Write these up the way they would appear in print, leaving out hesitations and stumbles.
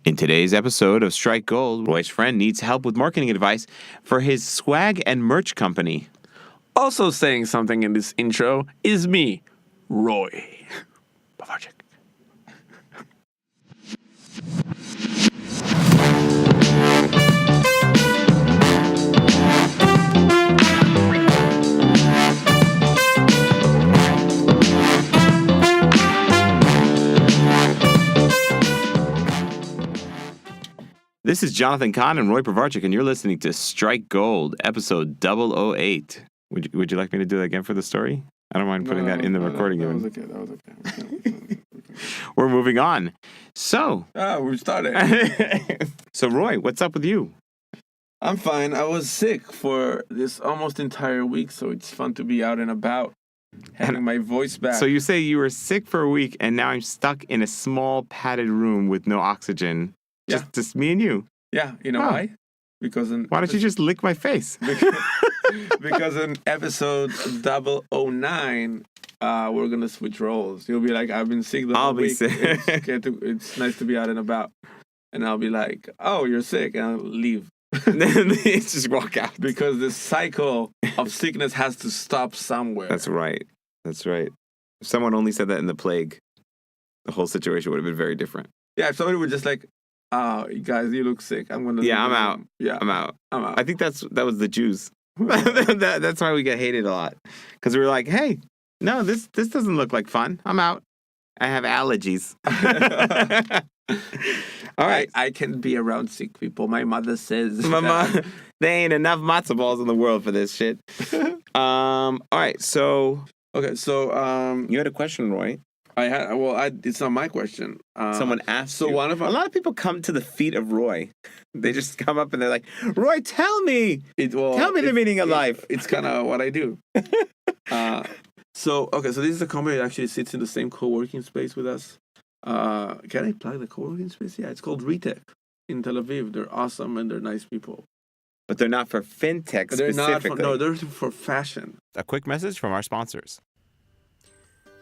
In today's episode of Strike Gold, Roy's friend needs help with marketing advice for his swag and merch company. Also saying something in this intro is me, Roy. Povarchik. This is Jonathan Kahn and Roy Povarchik, and you're listening to Strike Gold, episode 008. Would you like me to do that again for the story? I don't mind putting that in the recording. That was okay. We're moving on. So. We're starting. So, Roy, what's up with you? I'm fine. I was sick for this almost entire week, so it's fun to be out and about, having my voice back. So you say you were sick for a week, and now I'm stuck in a small padded room with no oxygen. Just me and you. Yeah, you know why? Because why don't you just lick my face? Because in episode 009, we're gonna switch roles. You'll be like, "I've been sick the whole week. I'll be sick. It's nice to be out and about," and I'll be like, "Oh, you're sick," and I'll leave. Just walk out because the cycle of sickness has to stop somewhere. That's right. If someone only said that in the plague, the whole situation would have been very different. Yeah, if somebody were just like, you guys, you look sick. I'm gonna. Yeah, I'm out. Yeah, I'm out. I think that was the Jews. That's why we get hated a lot, because we were like, "Hey, no, this doesn't look like fun. I'm out. I have allergies." All right, I can be around sick people. My mother says, there ain't enough matzo balls in the world for this shit. All right, so you had a question, Roy. I had. Well, it's not my question. Someone asked. So you. A lot of people come to the feet of Roy. They just come up and they're like, "Roy, tell me the meaning of life." It's kind of what I do. So this is a company that actually sits in the same co-working space with us. Can I plug the co-working space? Yeah, it's called FinTech in Tel Aviv. They're awesome and they're nice people. But they're not for FinTech specifically. They're for fashion. A quick message from our sponsors.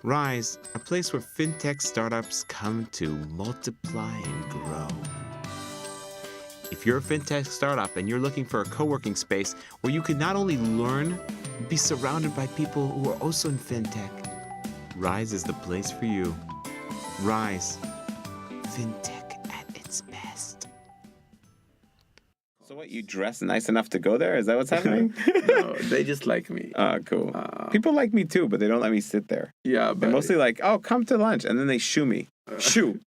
Rise, a place where FinTech startups come to multiply and grow. If you're a FinTech startup and you're looking for a co-working space where you can not only learn, but be surrounded by people who are also in FinTech, Rise is the place for you. Rise, FinTech at its best. So what, you dress nice enough to go there? Is that what's happening? No, they just like me. Cool. People like me too, but they don't let me sit there. Yeah, but they're mostly like, "Oh, come to lunch," and then they shoo me. Shoo.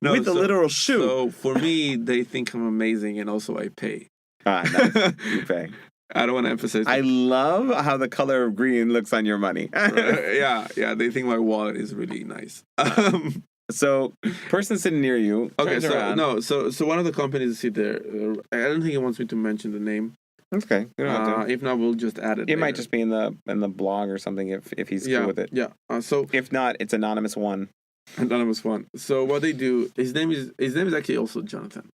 No, with the literal shoe. So for me, they think I'm amazing, and also I pay. Nice. You pay. I don't want to emphasize. I love how the color of green looks on your money. Yeah. They think my wallet is really nice. So, person sitting near you. Okay, so one of the companies sit there. I don't think he wants me to mention the name. Okay. If not, we'll just add it. It later. Might just be in the blog or something if he's cool with it. Yeah. So if not, it's anonymous one. Anonymous one. So what they do, his name is actually also Jonathan.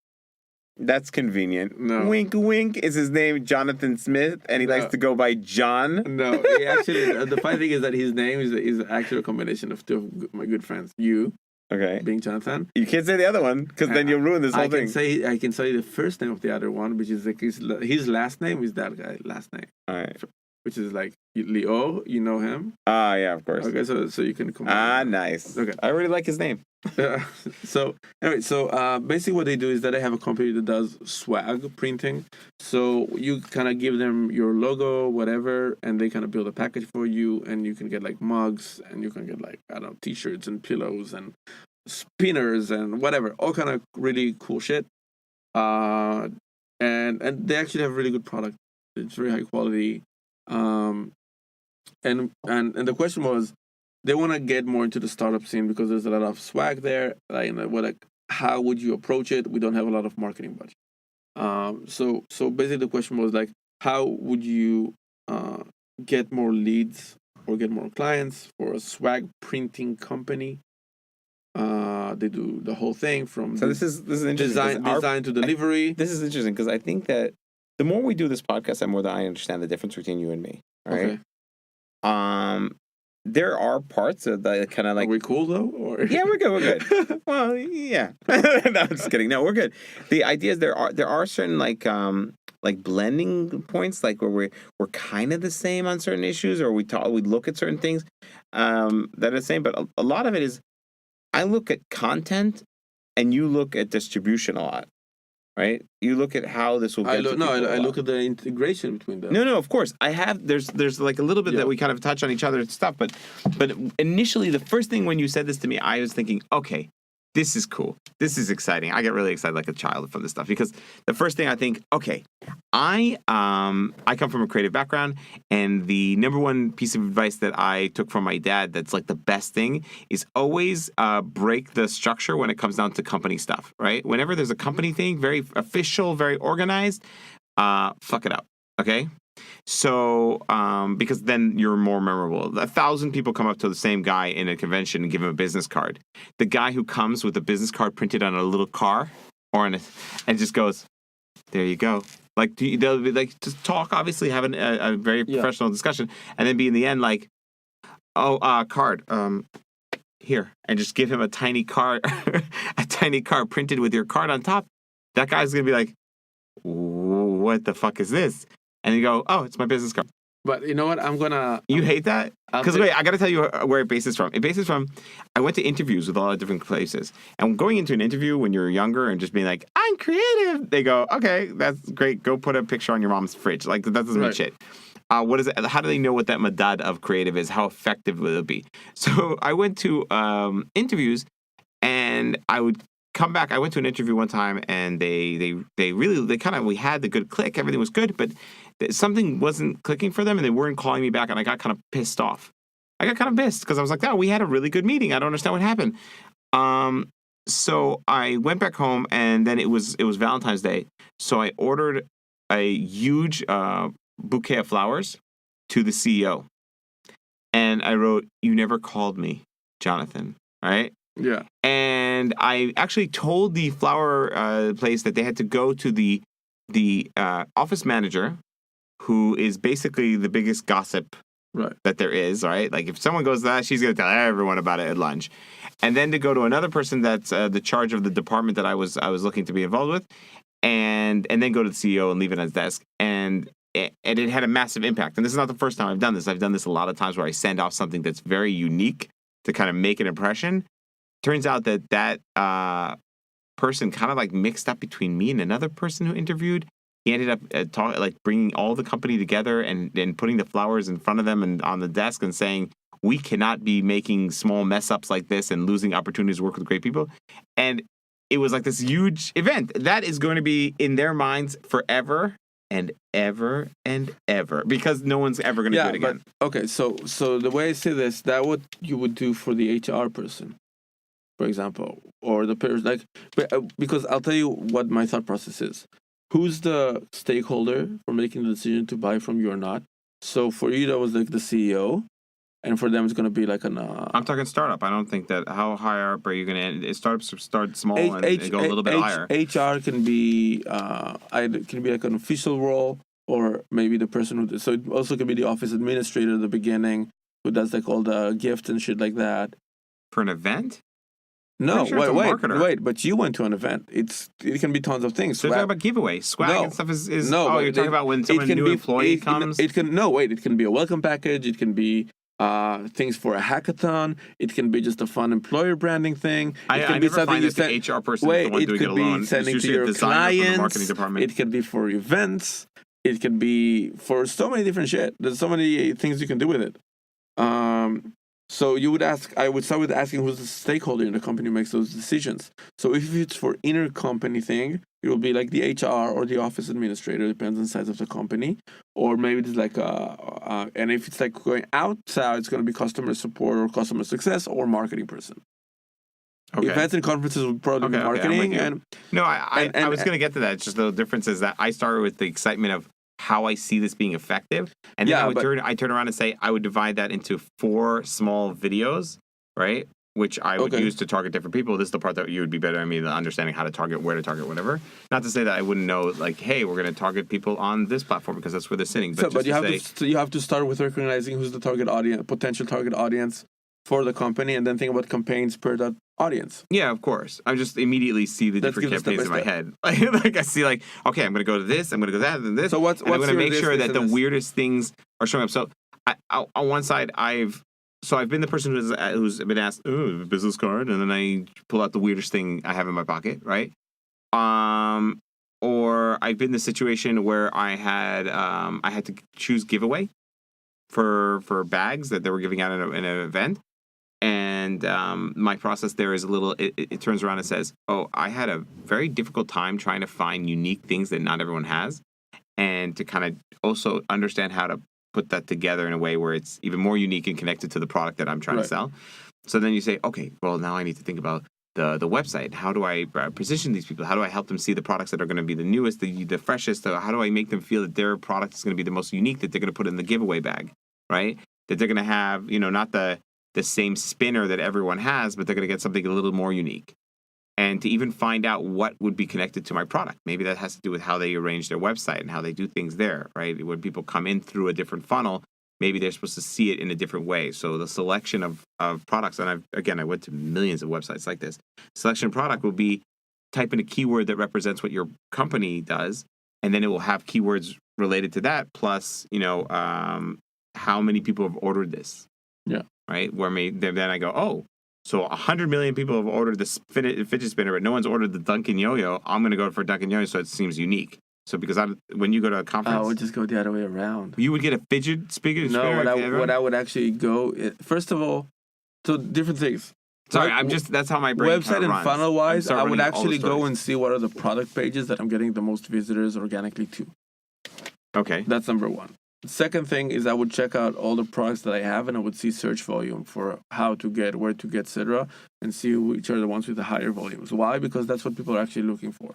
That's convenient. No. Wink, wink. Is his name Jonathan Smith, and he likes to go by John? No. He actually, the funny thing is that his name is actually a combination of two of my good friends. You. Okay. Being Jonathan. You can't say the other one, because then you'll ruin this whole thing. I can say the first name of the other one, which is like his last name is that guy's last name. All right. Which is like Leo, you know him? Yeah, of course. Okay, so you can combine. Nice. Okay. I really like his name. So basically what they do is that they have a company that does swag printing. So you kind of give them your logo, whatever, and they kind of build a package for you, and you can get like mugs, and you can get like, I don't know, t-shirts and pillows and spinners and whatever, all kind of really cool shit. And they actually have really good product. It's very high quality. And the question was, they want to get more into the startup scene because there's a lot of swag there. How would you approach it? We don't have a lot of marketing budget. So basically the question was like, how would you get more leads or get more clients for a swag printing company? They do the whole thing from this is interesting. Design to delivery. This is interesting because I think that the more we do this podcast, the more that I understand the difference between you and me. All right. Okay. there are parts of the kind of Are like, we cool though? Or yeah, we're good. We're good. Well, yeah. No, I'm just kidding. No, we're good. The idea is there are certain like blending points, like where we're kind of the same on certain issues, or we look at certain things that are the same. But a lot of it is, I look at content, and you look at distribution a lot, right? You look at how this will get to people. I look at the integration between them. No, of course. I have there's like a little bit that we kind of touch on each other's stuff, but initially the first thing when you said this to me, I was thinking, okay, this is cool. This is exciting. I get really excited like a child from this stuff because the first thing I think, okay, I come from a creative background, and the number one piece of advice that I took from my dad that's like the best thing is always break the structure when it comes down to company stuff, right? Whenever there's a company thing, very official, very organized, fuck it up, okay? So, because then you're more memorable. 1,000 people come up to the same guy in a convention and give him a business card. The guy who comes with a business card printed on a little car or and just goes, there you go. Like, they'll be like, just talk, obviously, have a very professional discussion, and then be in the end like, oh, card, here, and just give him a tiny card, a tiny card printed with your card on top. That guy's going to be like, what the fuck is this? And you go, oh, it's my business card. But you know what? You hate that? Because wait, I got to tell you where it bases from. It bases from, I went to interviews with a lot of different places. And going into an interview when you're younger and just being like, I'm creative, they go, okay, that's great. Go put a picture on your mom's fridge. Like, that doesn't mean shit. What is it? How do they know what that madad of creative is? How effective will it be? So I went to interviews, and I would come back. I went to an interview one time, and we had the good click. Everything was good, but something wasn't clicking for them, and they weren't calling me back, and I got kind of pissed off. I got kind of pissed because I was like, "No, we had a really good meeting. I don't understand what happened." So I went back home, and then it was Valentine's Day, so I ordered a huge bouquet of flowers to the CEO, and I wrote, "You never called me, Jonathan." Right? Yeah. And I actually told the flower place that they had to go to the office manager, who is basically the biggest gossip that there is, right? Like, if someone goes to that, she's going to tell everyone about it at lunch. And then to go to another person that's the charge of the department that I was looking to be involved with, and then go to the CEO and leave it on his desk. And it had a massive impact. And this is not the first time I've done this. I've done this a lot of times where I send off something that's very unique to kind of make an impression. Turns out that person kind of like mixed up between me and another person who interviewed. He ended up bringing all the company together and putting the flowers in front of them and on the desk and saying, we cannot be making small mess ups like this and losing opportunities to work with great people. And it was like this huge event that is going to be in their minds forever and ever and ever, because no one's ever going to do it again. But, okay, so the way I say this, that what you would do for the HR person, for example, or the person, because I'll tell you what my thought process is. Who's the stakeholder for making the decision to buy from you or not? So for you, that was like the CEO, and for them, it's going to be like an. I'm talking startup. I don't think that. How high up are you going to? Startups start small and go a little bit higher. HR can be like an official role, or maybe the person who. So it also can be the office administrator at the beginning, who does like all the gifts and shit like that. For an event? No, wait, but you went to an event. It can be tons of things. So you're talking about giveaways, swag and stuff is no. Oh, you're talking about when someone new employee comes. It can be a welcome package. It can be things for a hackathon. It can be just a fun employer branding thing. It can be something you send. The HR person is the one doing it alone. Be sending to your clients. Marketing department. It can be for events. It can be for so many different shit. There's so many things you can do with it. So I would start with asking who's the stakeholder in the company who makes those decisions. So if it's for intercompany thing, it will be like the HR or the office administrator, depends on the size of the company. Or maybe it's like and if it's like going outside, it's going to be customer support or customer success or marketing person. Okay. Events and conferences would probably be marketing. I was going to get to that. It's just the difference is that I started with the excitement of how I see this being effective. And then I turn around and say I would divide that into 4 small videos, right? which I would use to target different people. This is the part that you would be better at me than understanding how to target, where to target, whatever. Not to say that I wouldn't know, like, hey, we're going to target people on this platform because that's where they're sitting. But, you have to start with recognizing who's the target audience, potential target audience for the company, and then think about campaigns per that audience. Yeah, of course. I just immediately see the different campaigns in my head. Like I see, like, okay, I'm going to go to this, I'm going to go to that, and this. So I'm going to make sure that the weirdest things are showing up. So on one side, I've been the person who's been asked, oh, business card, and then I pull out the weirdest thing I have in my pocket, right? Or I've been in the situation where I had to choose giveaway for bags that they were giving out in an event. And my process there is it turns around and says, oh, I had a very difficult time trying to find unique things that not everyone has, and to kind of also understand how to put that together in a way where it's even more unique and connected to the product that I'm trying to sell. So then you say, okay, well, now I need to think about the website. How do I position these people? How do I help them see the products that are going to be the newest, the freshest? How do I make them feel that their product is going to be the most unique, that they're going to put in the giveaway bag, right? That they're going to have, not the same spinner that everyone has, but they're going to get something a little more unique. And to even find out what would be connected to my product. Maybe that has to do with how they arrange their website and how they do things there, right? When people come in through a different funnel, maybe they're supposed to see it in a different way. So the selection of products, and I went to millions of websites like this. Selection of product will be type in a keyword that represents what your company does, and then it will have keywords related to that, plus, how many people have ordered this. Yeah. Right? Then I go, oh, so 100 million people have ordered this fidget spinner, but no one's ordered the Dunkin' Yo-Yo. I'm going to go for Dunkin' Yo-Yo, so it seems unique. So because when you go to a conference, I would just go the other way around. You would get a fidget spinner. No, what I would actually go first of all, so different things. Sorry, that's how my brain website and runs. funnel wise, I would actually go and see what are the product pages that I'm getting the most visitors organically to. Okay, that's number one. The second thing is I would check out all the products that I have, and I would see search volume for how to get, where to get, etc., and see which are the ones with the higher volumes. Why? Because that's what people are actually looking for.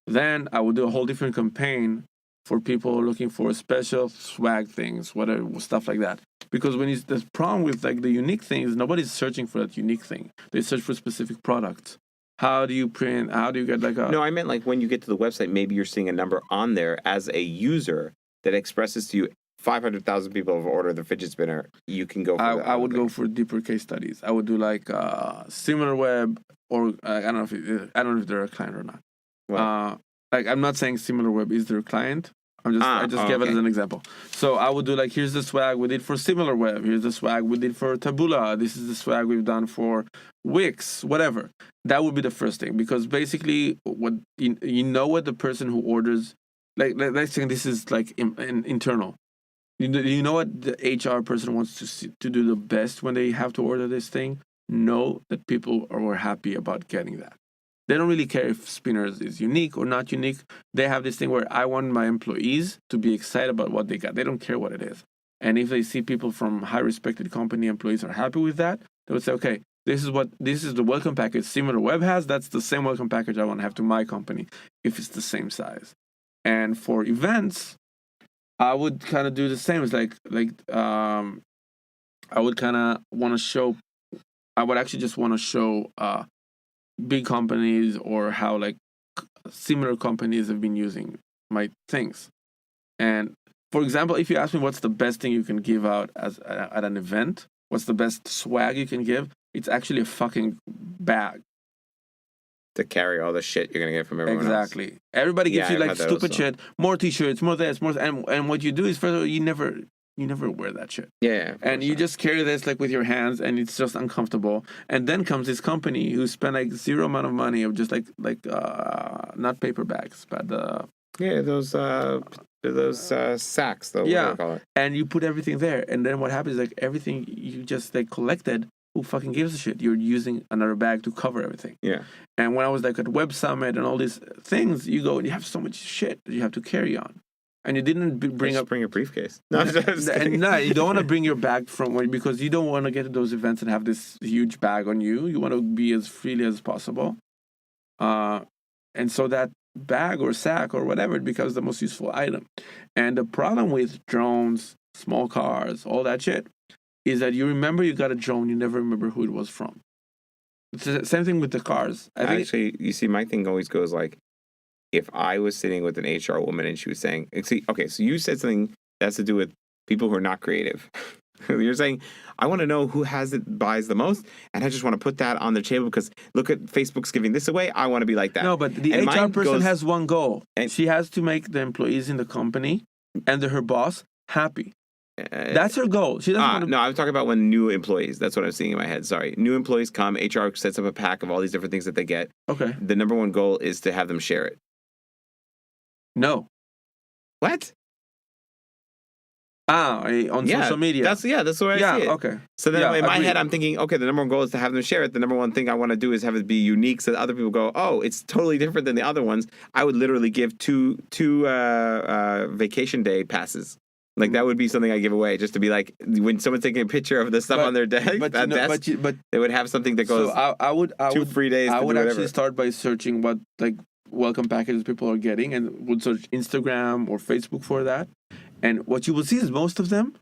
Then I would do a whole different campaign for people looking for special swag things, whatever, stuff like that. Because the problem with like the unique things, nobody's searching for that unique thing. They search for specific products. How do you print? How do you get like a... No, I meant like when you get to the website, maybe you're seeing a number on there as a user that expresses to you 500,000 people have ordered the fidget spinner. You can go for that. I would go for deeper case studies. I would do like similar web, or I don't know if they're a client or not. Like I'm not saying similar web is their client. I just gave it as an example. So I would do like, here's the swag we did for similar web. Here's the swag we did for Taboola. This is the swag we've done for Wix, whatever. That would be the first thing, because basically what what the person who orders, like let's say this is like internal. You know what the HR person wants to do the best when they have to order this thing? Know that people are happy about getting that. They don't really care if spinners is unique or not unique. They have this thing where I want my employees to be excited about what they got. They don't care what it is. And if they see people from high respected company employees are happy with that, they would say, okay, this is the welcome package similar web has. That's the same welcome package I want to have to my company if it's the same size. And for events, I would kind of do the same. It's like I would kind of want to show. I would actually just want to show big companies or how like similar companies have been using my things. And for example, if you ask me what's the best thing you can give out at an event, what's the best swag you can give? It's actually a fucking bag. To carry all the shit you're gonna get from everyone else. Exactly. Everybody gives you like stupid shit, more t-shirts, more this, more, and what you do is, first of all, you never wear that shit. Yeah. And you just carry this like with your hands, and it's just uncomfortable. And then comes this company who spent like zero amount of money of just like not paper bags, but those sacks though. Yeah. What do they call it? And you put everything there, and then what happens is like everything you just like collected. Who fucking gives a shit? You're using another bag to cover everything. Yeah. And when I was like at Web Summit and all these things, you go and you have so much shit that you have to carry on, and you didn't bring a briefcase. No, you don't want to bring your bag because you don't want to get to those events and have this huge bag on you. You want to be as freely as possible, and so that bag or sack or whatever, it becomes the most useful item. And the problem with drones, small cars, all that shit, is that you remember you got a drone, you never remember who it was from. It's the same thing with the cars. I think Actually, you see, my thing always goes like, if I was sitting with an HR woman and she was saying, see, okay, so you said something that has to do with people who are not creative. You're saying, I want to know who buys the most, and I just want to put that on the table because look at Facebook's giving this away. I want to be like that. no, but the And HR mine person goes- has one goal. and- She has to make the employees in the company and her boss happy. Uh, That's her goal. She doesn't want to. No, I'm talking about when new employees. That's what I'm seeing in my head. Sorry. New employees come, HR sets up a pack of all these different things that they get. Okay. The number one goal is to have them share it. No. What? On social media. That's the way I see it. Okay. So then Yeah, in my agreed. head, I'm thinking, okay, the number one goal is to have them share it. The number one thing I want to do is have it be unique so that other people go, oh, it's totally different than the other ones. I would literally give two vacation day passes. Like that would be something I give away just to be like, when someone's taking a picture of the stuff on their desk, but they would have something that goes so I would 2 free days I to would do actually whatever. start by searching what like welcome packages people are getting, and would search Instagram or Facebook for that. And what you will see is most of them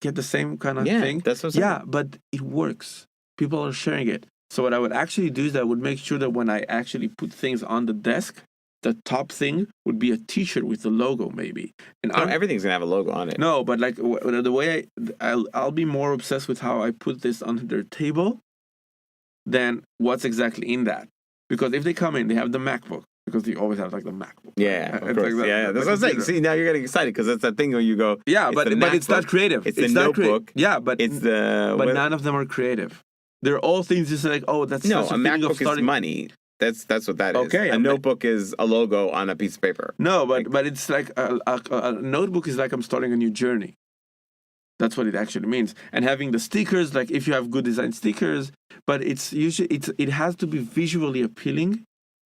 get the same kind of thing. That's what I'm saying. Yeah, but it works. People are sharing it. So what I would actually do is that I would make sure that when I actually put things on the desk, the top thing would be a T-shirt with the logo, maybe. And No, everything's gonna have a logo on it. no, but like the way I'll be more obsessed with how I put this on their table than what's exactly in that. Because if they come in, they have the MacBook, because they always have like the MacBook. Yeah, of It's course. like Yeah, that's what I'm saying. See, now you're getting excited because that's that thing where you go. Yeah, it's but the it's not MacBook, creative. It's the not notebook. Yeah, but It's the. but none of them are creative. They're all things just like, oh, that's No, such a a feeling of MacBook is starting. money. That's what that is. Okay, a notebook is a logo on a piece of paper. No, but it's like a notebook is like I'm starting a new journey. That's what it actually means. And having the stickers, like if you have good design stickers, but it's usually it has to be visually appealing.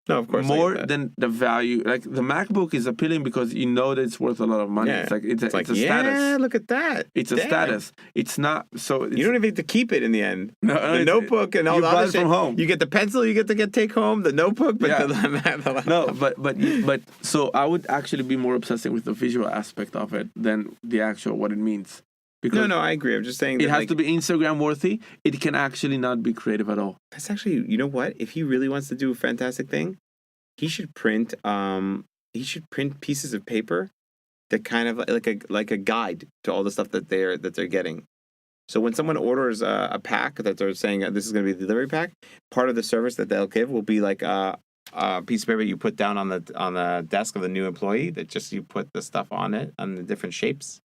No, of course. I More get that. than the value. Like the MacBook is appealing because you know that it's worth a lot of money. Yeah. It's like it's Like, a yeah, status. look at that. It's a Damn. status. It's not so. It's, You don't even get to keep it in the end. No, The it's- notebook and all you the brought other it shit. from home. You get the pencil. You get to take home the notebook, but Yeah. the No, but so I would actually be more obsessing with the visual aspect of it than the actual what it means. Because No, I agree. I'm just saying it that has like, to be Instagram worthy. It can actually not be creative at all. that's actually, you know what? If he really wants to do a fantastic thing, he should print pieces of paper that kind of like a guide to all the stuff that they're getting. So when someone orders a pack that they're saying this is going to be the delivery pack, part of the service that they'll give will be like a piece of paper you put down on the desk of the new employee that just you put the stuff on it on the different shapes.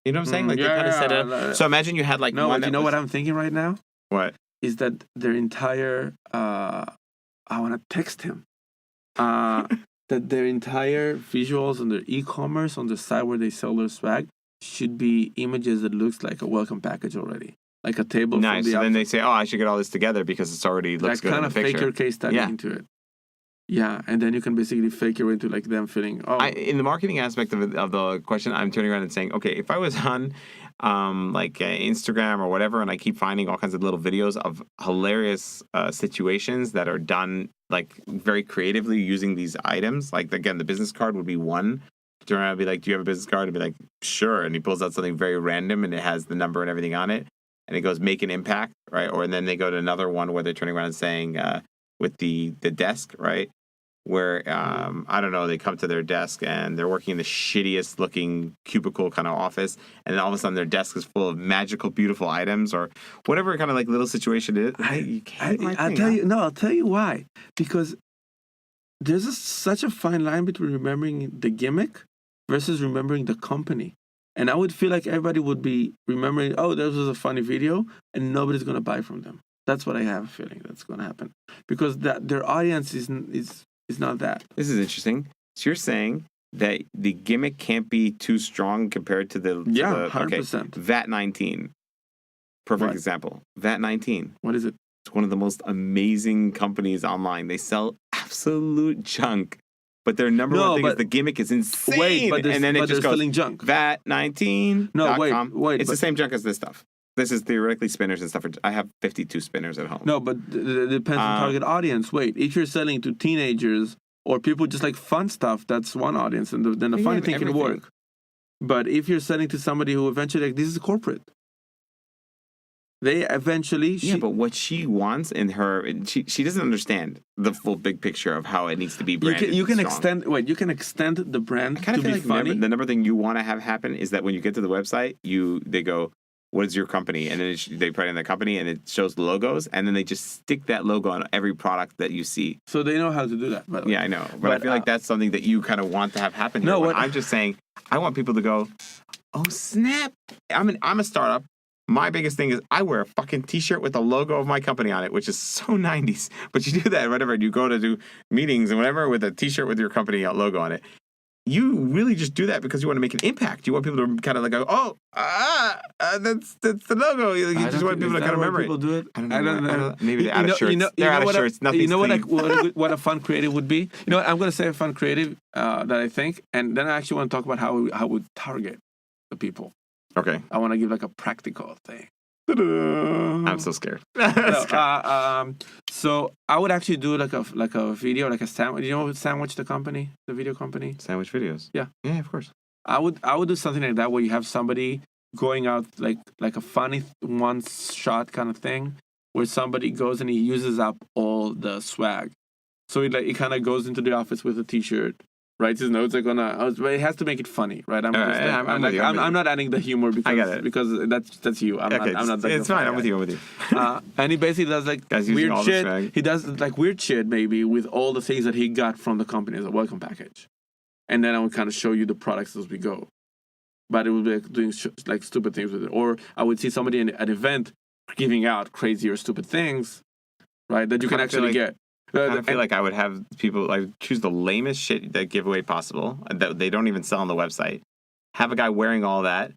You know what I'm saying? Like they kind of set it up. So imagine you had like No, one but you know what I'm thinking right now what? is that their entire. I want to text him. That their entire visuals on their e-commerce on the site where they sell their swag should be images that looks like a welcome package already, like a table. Nice. From the So then they say, "Oh, I should get all this together because it's already looks like good kind in of the fake picture." your case study Yeah. into it. Yeah, and then you can basically fake your way into like them feeling. Oh, In the marketing aspect of the question, I'm turning around and saying, okay, if I was on Instagram or whatever, and I keep finding all kinds of little videos of hilarious situations that are done like very creatively using these items, like again, the business card would be one. Turn around and be like, "Do you have a business card?" And be like, "Sure." And he pulls out something very random, and it has the number and everything on it, and it goes, "Make an impact," right? Or and then they go to another one where they're turning around and saying, with the desk, right? Where I don't know, they come to their desk and they're working in the shittiest looking cubicle kind of office, and then all of a sudden their desk is full of magical, beautiful items or whatever kind of like little situation it is. You can't. I'll tell you why. Because there's such a fine line between remembering the gimmick versus remembering the company. And I would feel like everybody would be remembering, oh, this was a funny video, and nobody's going to buy from them. That's what I have a feeling that's going to happen. Because their audience is not that. This is interesting. So you're saying that the gimmick can't be too strong compared to the 100%. VAT-19. Perfect What? example. VAT-19. What is it? It's one of the most amazing companies online. They sell absolute junk, but their number one thing is the gimmick is insane. Wait, but and then it they're just goes selling junk. VAT-19. No, wait. It's the same junk as this stuff. This is theoretically spinners and stuff. I have 52 spinners at home. No, but it depends on target audience. Wait, if you're selling to teenagers or people just like fun stuff, that's one audience, and then the funny thing can work. But if you're selling to somebody who eventually, like, this is corporate. They eventually but what she wants in her, she doesn't understand the full big picture of how it needs to be branded. you can strong. extend the brand I kind to of feel be like funny. the number thing you want to have happen is that when you get to the website, they go, "What is your company?" And then they put in the company, and it shows logos, and then they just stick that logo on every product that you see. So they know how to do that. By the way. Yeah, I know, but I feel like that's something that you kind of want to have happen here. No, When I'm just saying, I want people to go, "Oh snap! I'm a startup." My biggest thing is I wear a fucking t-shirt with the logo of my company on it, which is so 90s. But you do that, whatever, and you go to do meetings and whatever with a t-shirt with your company logo on it. You really just do that because you want to make an impact. You want people to kind of like go, that's the logo. You just want people to kind of remember people it. do it. I don't know. Maybe they're out of shirts. You They're out know of shirts. Nothing's you know clean. what a fun creative would be? You know what? I'm going to say a fun creative that I think, and then I actually want to talk about how we target the people. Okay. I want to give like a practical thing. I'm so scared. So I would actually do like a video, like a sandwich. You know, Sandwich, the company, the video company. Sandwich videos. Yeah, of course. I would do something like that where you have somebody going out like a funny one shot kind of thing, where somebody goes and he uses up all the swag. So he kind of goes into the office with a t-shirt. Writes his notes but it has to make it funny, right? I'm not adding the humor because I got it. because that's you. I'm not. It's fine. I'm with you. And he basically does like Guys using weird all the shit. swag. He does like weird shit maybe with all the things that he got from the company as a welcome package, and then I would kind of show you the products as we go. But it would be like doing like stupid things with it, or I would see somebody at an event giving out crazy or stupid things, right? That you can actually get. I kind of feel like I would have people like choose the lamest shit that giveaway possible that they don't even sell on the website. Have a guy wearing all that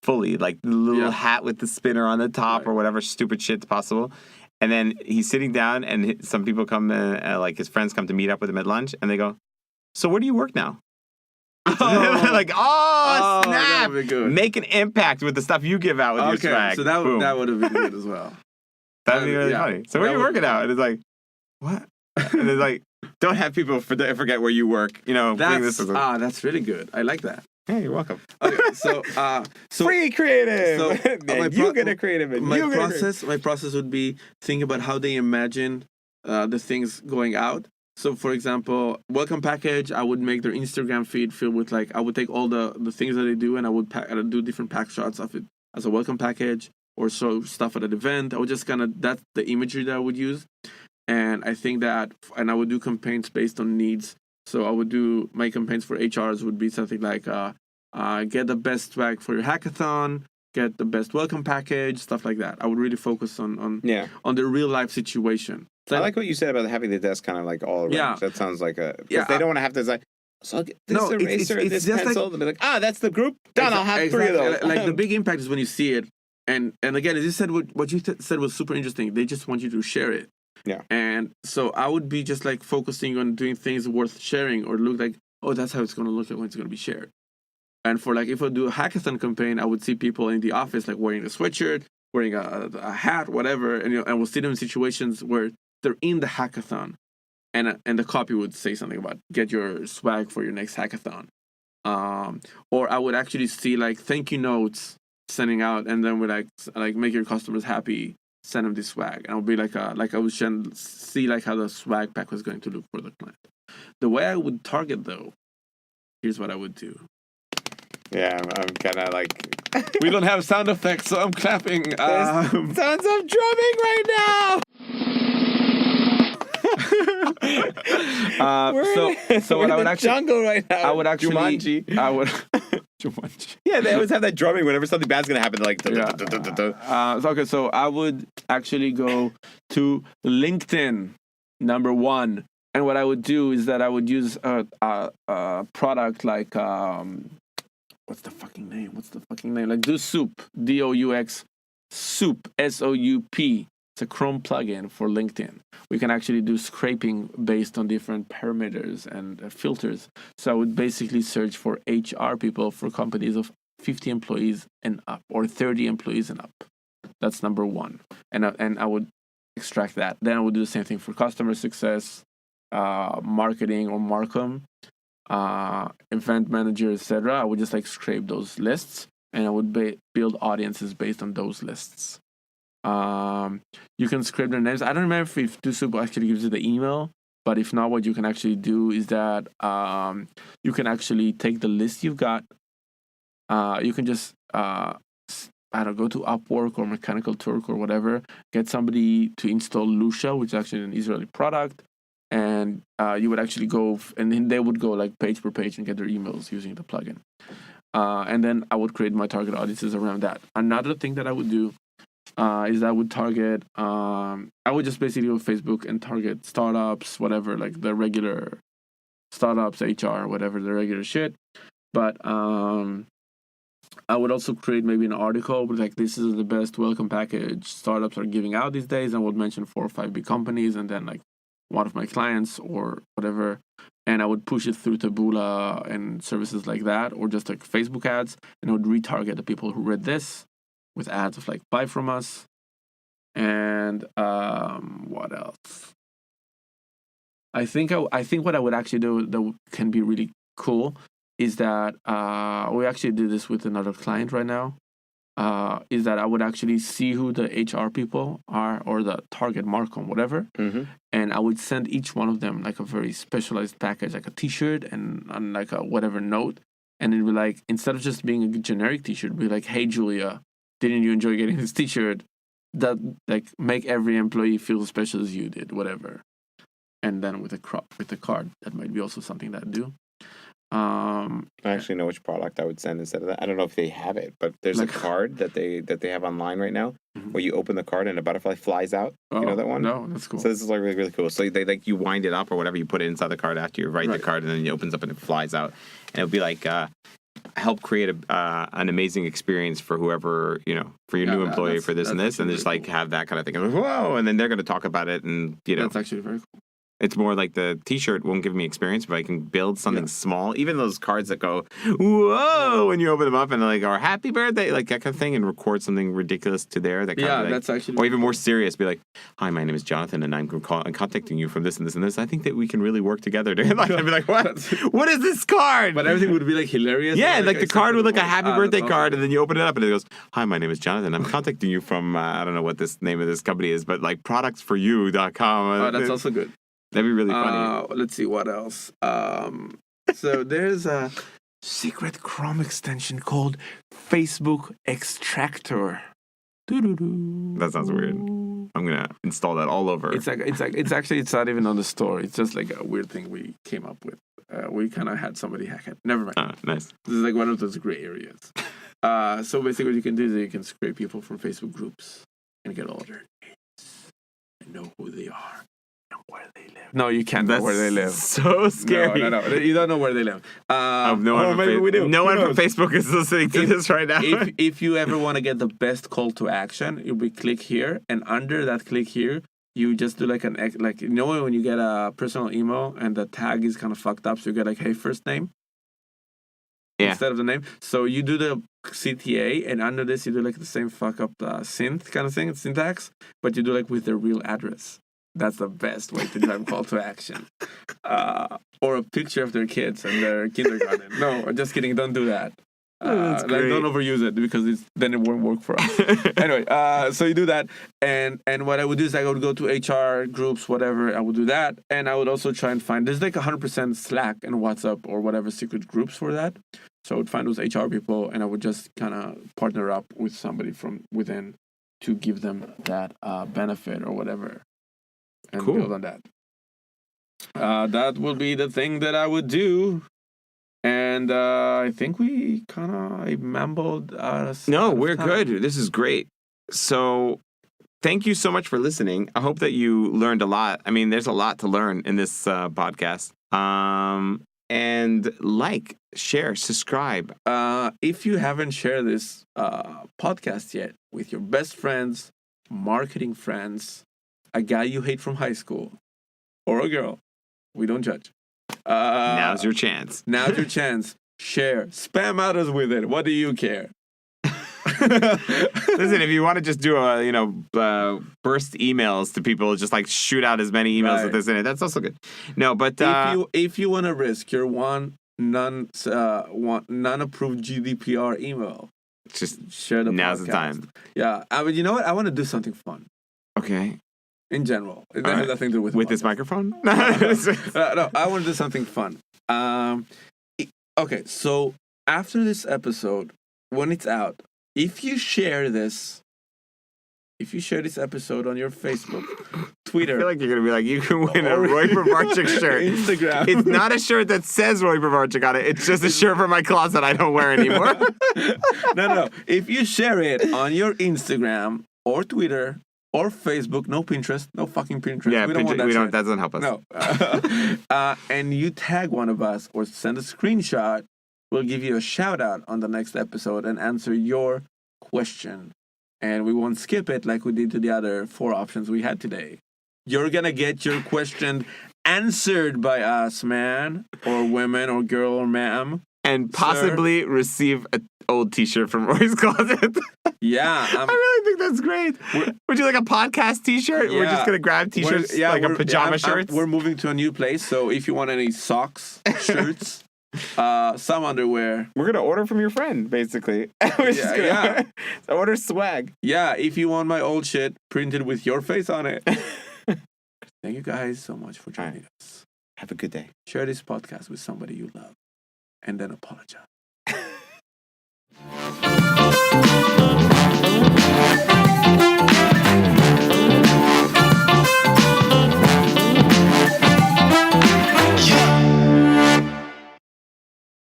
fully, like the little hat with the spinner on the top or whatever stupid shit's possible. And then he's sitting down, and some people come, like his friends come to meet up with him at lunch, and they go, "So where do you work now?" Like, snap! That would be good. Make an impact with the stuff you give out with your swag. So that would have been good as well. That'd be really funny. So where are you working out? And it's like, what? And it's like, don't have people forget where you work. You know, that's really good. I like that. Hey, you're welcome. Okay, so free creative. So you get a creative. My process would be think about how they imagine the things going out. So, for example, welcome package. I would make their Instagram feed filled with I would take all the things that they do, and I would do different pack shots of it as a welcome package, or show stuff at an event. I would just that's the imagery that I would use. And I think and I would do campaigns based on needs. So I would do my campaigns for HRs would be something like, get the best swag for your hackathon, get the best welcome package, stuff like that. I would really focus on the real life situation. So I like what you said about having the desk kind of like all around. Yeah. That sounds like because they don't want to have to so I'll get this eraser, this pencil. They'll be like, that's the group. Done. I'll have 3 of those. Like the big impact is when you see it. And again, as you said, what you said was super interesting. They just want you to share it. Yeah. And so I would be just like focusing on doing things worth sharing or look like, that's how it's going to look like when it's going to be shared. And for if I do a hackathon campaign, I would see people in the office wearing a sweatshirt, wearing a hat, whatever, and we'll see them in situations where they're in the hackathon, and the copy would say something about get your swag for your next hackathon, or I would actually see thank you notes sending out, and then we're like make your customers happy. Send them this swag, and it would be I would see how the swag pack was going to look for the client. The way I would target though, here's what I would do. Yeah, I'm kind of we don't have sound effects, so I'm clapping. There's sounds of drumming right now. So what I would actually jungle right now. I would actually Jumanji. I would. Jumanji. Yeah, they always have that drumming whenever something bad's gonna happen. So I would actually go to LinkedIn, number 1, and what I would do is that I would use a product like what's the fucking name? Like Do Soup, DOUX, Soup, SOUP. It's a Chrome plugin for LinkedIn. We can actually do scraping based on different parameters and filters. So I would basically search for HR people for companies of 50 employees and up, or 30 employees and up. That's number 1. And I would extract that. Then I would do the same thing for customer success, marketing or Marcom, event manager, etc. I would just scrape those lists, and I would build audiences based on those lists. You can script their names. I don't remember if DoSoup actually gives you the email, but if not, what you can actually do is that you can actually take the list you've got. You can just I don't know, go to Upwork or Mechanical Turk or whatever, get somebody to install Lucia, which is actually an Israeli product, and you would actually go, and then they would go like page per page and get their emails using the plugin. And then I would create my target audiences around that. Another thing that I would do is I would target, I would just basically go Facebook and target startups, whatever, like the regular startups, HR, whatever, the regular shit. But I would also create maybe an article with like, this is the best welcome package startups are giving out these days, and would mention 4 or 5 big companies and then like one of my clients or whatever. And I would push it through Taboola and services like that, or just like Facebook ads, and I would retarget the people who read this with ads of like, buy from us. And what else? I think what I would actually do that can be really cool is that we actually did this with another client right now, is that I would actually see who the HR people are or the target market, whatever, and I would send each one of them like a very specialized package, like a t-shirt and like a whatever note, and it'd be like, instead of just being a generic t-shirt, it'd be like, hey Julia, didn't you enjoy getting this t-shirt? That like make every employee feel as special as you did, whatever. And then with the card, that might be also something that I do. I actually know which product I would send instead of that. I don't know if they have it, but there's like a card that they have online right now where you open the card and a butterfly flies out. You know that one? No, that's cool. So this is like really, really cool. So they like, you wind it up or whatever, you put it inside the card after you write the card, and then it opens up and it flies out. And it'll be like help create an amazing experience for whoever, you know, for your new employee, for this and this, and just like have that kind of thing. And whoa, and then they're going to talk about it, and you know, that's actually very cool. It's more like the t-shirt won't give me experience, but I can build something small. Even those cards that go, whoa, when you open them up and like, or happy birthday, like that kind of thing, and record something ridiculous to there. That kind of like, that's actually... Or even more serious, be like, hi, my name is Jonathan, and I'm contacting you from this and this and this. I think that we can really work together. Like, I'd be like, what? What is this card? But everything would be like hilarious. Yeah, like the card would look like a happy birthday card, and then you open it up and it goes, hi, my name is Jonathan. I'm contacting you from, I don't know what this name of this company is, but like productsforyou.com. Oh, that's also good. That'd be really funny. Let's see what else. So there's a secret Chrome extension called Facebook Extractor. That sounds weird. I'm gonna install that all over. It's not even on the store. It's just like a weird thing we came up with. We kind of had somebody hack it. Never mind. Nice. This is like one of those gray areas. So basically, what you can do is you can scrape people from Facebook groups and get all their names and know who they are. Where they live. No, you can't know where they live. So scary. No. You don't know where they live. Maybe we do. No one from Facebook is listening to this right now. If you ever want to get the best call to action, you'll be click here, and under that click here, you just do like you know when you get a personal email and the tag is kind of fucked up, so you get like, hey, first name instead of the name. So you do the CTA, and under this you do like the same fuck up synth kind of thing, syntax, but you do like with their real address. That's the best way to drive call to action. Or a picture of their kids and their kindergarten. No, just kidding. Don't do that. Don't overuse it, because then it won't work for us. Anyway, so you do that. And what I would do is I would go to HR groups, whatever. I would do that. And I would also try and find, there's like 100% Slack and WhatsApp or whatever secret groups for that. So I would find those HR people, and I would just kind of partner up with somebody from within to give them that benefit or whatever. And build on that. That will be the thing that I would do. And I think we kind of mambled us. No, we're good. This is great. So thank you so much for listening. I hope that you learned a lot. I mean, there's a lot to learn in this podcast. And like, share, subscribe. If you haven't shared this podcast yet with your best friends, marketing friends, a guy you hate from high school, or a girl, we don't judge. Now's your chance. Now's your chance. Share. Spam others with it. What do you care? Listen, if you want to just do burst emails to people, just like shoot out as many emails with this in it, that's also good. No, but if you want to risk your non-approved GDPR email It's just Share the now's podcast. the time. Yeah, but you know what? I want to do something fun Okay. in general. It All has right. nothing to do with With this podcast. microphone? No, I want to do something fun. Okay, so after this episode, when it's out, if you share this episode on your Facebook, Twitter, I feel like you're gonna be like, you can win a Or- Roy Povarchik shirt. Instagram. It's not a shirt that says Roy Povarchik on it. It's just a shirt from my closet I don't wear anymore. no. If you share it on your Instagram or Twitter or Facebook, no Pinterest, no fucking Pinterest. Yeah, we don't want that shit. that doesn't help us. No. And you tag one of us or send a screenshot, we'll give you a shout out on the next episode and answer your question. And we won't skip it like we did to the other 4 options we had today. You're going to get your question answered by us, man, or women, or girl, or ma'am. And possibly receive an old t-shirt from Roy's closet. Yeah. I really think that's great. Would you like a podcast t-shirt? We're just going to grab t-shirts, like a pajama shirts? We're moving to a new place, so if you want any socks, shirts, some underwear. We're going to order from your friend, basically. Yeah. So order swag. Yeah, if you want my old shit printed with your face on it. Thank you guys so much for joining us. Have a good day. Share this podcast with somebody you love. And then apologize.